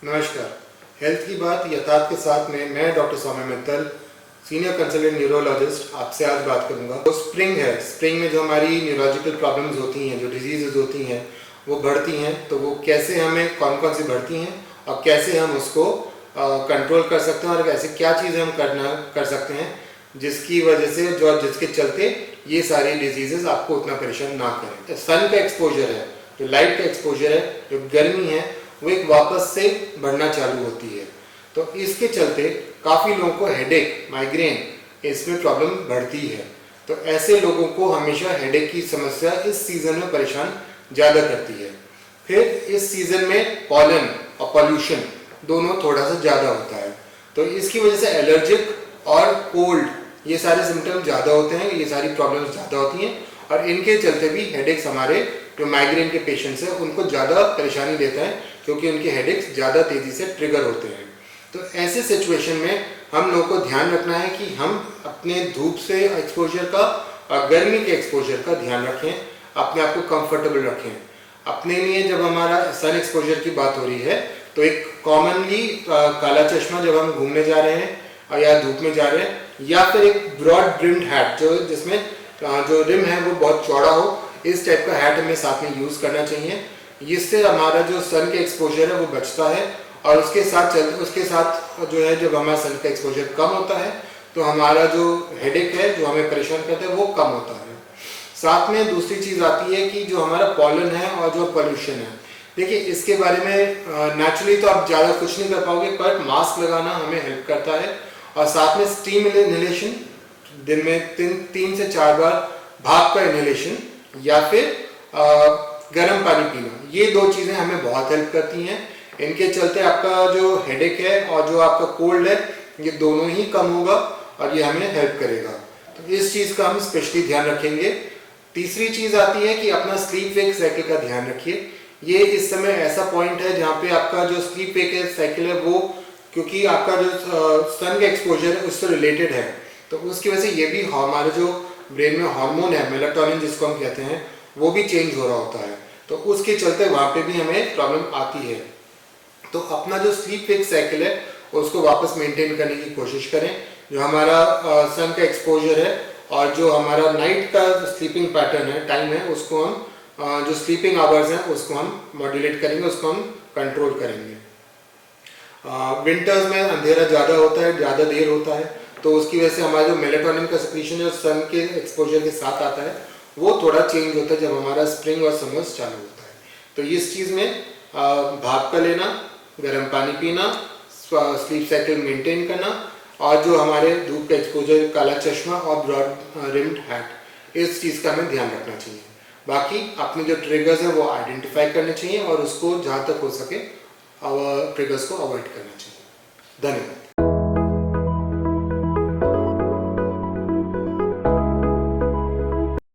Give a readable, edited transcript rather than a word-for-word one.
नमस्कार। हेल्थ की बात यथार्थ के साथ में मैं डॉक्टर सौम्य मित्तल, सीनियर कंसल्टेंट न्यूरोलॉजिस्ट आपसे आज बात करूंगा। तो स्प्रिंग है, स्प्रिंग में जो हमारी न्यूरोलॉजिकल प्रॉब्लम्स होती हैं, जो डिजीज़ होती हैं वो बढ़ती हैं, तो वो कैसे हमें कौन कौन सी बढ़ती हैं और कैसे हम उसको कंट्रोल कर सकते हैं और ऐसे क्या चीज़ें हम कर सकते हैं जिसकी वजह से जिसके चलते ये सारी डिजीज़ आपको उतना परेशान ना करें। सन का एक्सपोजर है, जो लाइट का एक्सपोजर है, जो गर्मी है, वो एक वापस से बढ़ना चालू होती है। तो इसके चलते काफ़ी लोगों को हेडेक, माइग्रेन, इसमें प्रॉब्लम बढ़ती है। तो ऐसे लोगों को हमेशा हेडेक की समस्या इस सीज़न में परेशान ज़्यादा करती है। फिर इस सीज़न में पॉलन और पॉल्यूशन दोनों थोड़ा सा ज़्यादा होता है, तो इसकी वजह से एलर्जिक और कोल्ड ये सारे सिम्टम ज़्यादा होते हैं, ये सारी प्रॉब्लम्स ज़्यादा होती हैं और इनके चलते भी हेडेक्स हमारे जो माइग्रेन के पेशेंट्स हैं उनको ज़्यादा परेशानी देता है, क्योंकि उनके हेडेक्स ज़्यादा तेज़ी से ट्रिगर होते हैं। तो ऐसे सिचुएशन में हम लोगों को ध्यान रखना है कि हम अपने धूप से एक्सपोजर का और गर्मी के एक्सपोजर का ध्यान रखें, अपने आप को कंफर्टेबल रखें। अपने लिए जब हमारा सन एक्सपोजर की बात हो रही है तो एक कॉमनली काला चश्मा जब हम घूमने जा रहे हैं या धूप में जा रहे हैं, या फिर एक ब्रॉड ब्रिम्ड हैट जिसमें जो रिम है वो बहुत चौड़ा हो, इस टाइप का हैट हमें साथ में यूज़ करना चाहिए। इससे हमारा जो सन के एक्सपोजर है वो बचता है और उसके साथ जो है जब हमारा सन का एक्सपोजर कम होता है तो हमारा जो हेडेक है, जो हमें परेशान करता है, वो कम होता है। साथ में दूसरी चीज़ आती है कि जो हमारा पॉलन है और जो पोल्यूशन है, देखिए इसके बारे में नेचुरली तो आप ज़्यादा कुछ नहीं कर पाओगे, पर मास्क लगाना हमें हेल्प करता है और साथ में स्टीम इनहेलेशन, दिन में 3 से 4 बार भाप का इनहेलेशन या फिर गर्म पानी पीना, ये 2 चीज़ें हमें बहुत हेल्प करती हैं। इनके चलते आपका जो हेडेक है और जो आपका कोल्ड है, ये दोनों ही कम होगा और ये हमें हेल्प करेगा। तो इस चीज़ का हम स्पेशली ध्यान रखेंगे। तीसरी चीज़ आती है कि अपना स्लीप वेक साइकिल का ध्यान रखिए। ये इस समय ऐसा पॉइंट है जहाँ पे आपका जो स्लीप वेक साइकिल है वो, क्योंकि आपका जो सन का एक्सपोजर है उससे रिलेटेड है, तो उसकी वजह से ये भी हमारे जो ब्रेन में हार्मोन है मेलाटोनिन जिसको हम कहते हैं, वो भी चेंज हो रहा होता है, तो उसके चलते वहाँ पे भी हमें प्रॉब्लम आती है। तो अपना जो स्लीप वेक साइकिल है उसको वापस मेंटेन करने की कोशिश करें। जो हमारा सन का एक्सपोजर है और जो हमारा नाइट का स्लीपिंग पैटर्न है, टाइम है, उसको हम जो स्लीपिंग आवर्स हैं उसको हम मॉड्यूलेट करेंगे, उसको हम कंट्रोल करेंगे। विंटर्स में अंधेरा ज़्यादा होता है, ज़्यादा देर होता है, तो उसकी वजह से हमारा जो मेलाटोनिन का सेक्रीशन है सन के एक्सपोजर के साथ आता है, वो थोड़ा चेंज होता है जब हमारा स्प्रिंग और समर्स चालू होता है। तो इस चीज़ में भाप का लेना, गर्म पानी पीना, स्लीप साइकिल मेंटेन करना और जो हमारे धूप का एक्सपोजर, काला चश्मा और ब्रॉड रिम्ड हैट, इस चीज़ का हमें ध्यान रखना चाहिए। बाकी अपने जो ट्रिगर्स हैं वो आइडेंटिफाई करने चाहिए और उसको जहाँ तक हो सके ट्रिगर्स को अवॉइड करना चाहिए। धन्यवाद।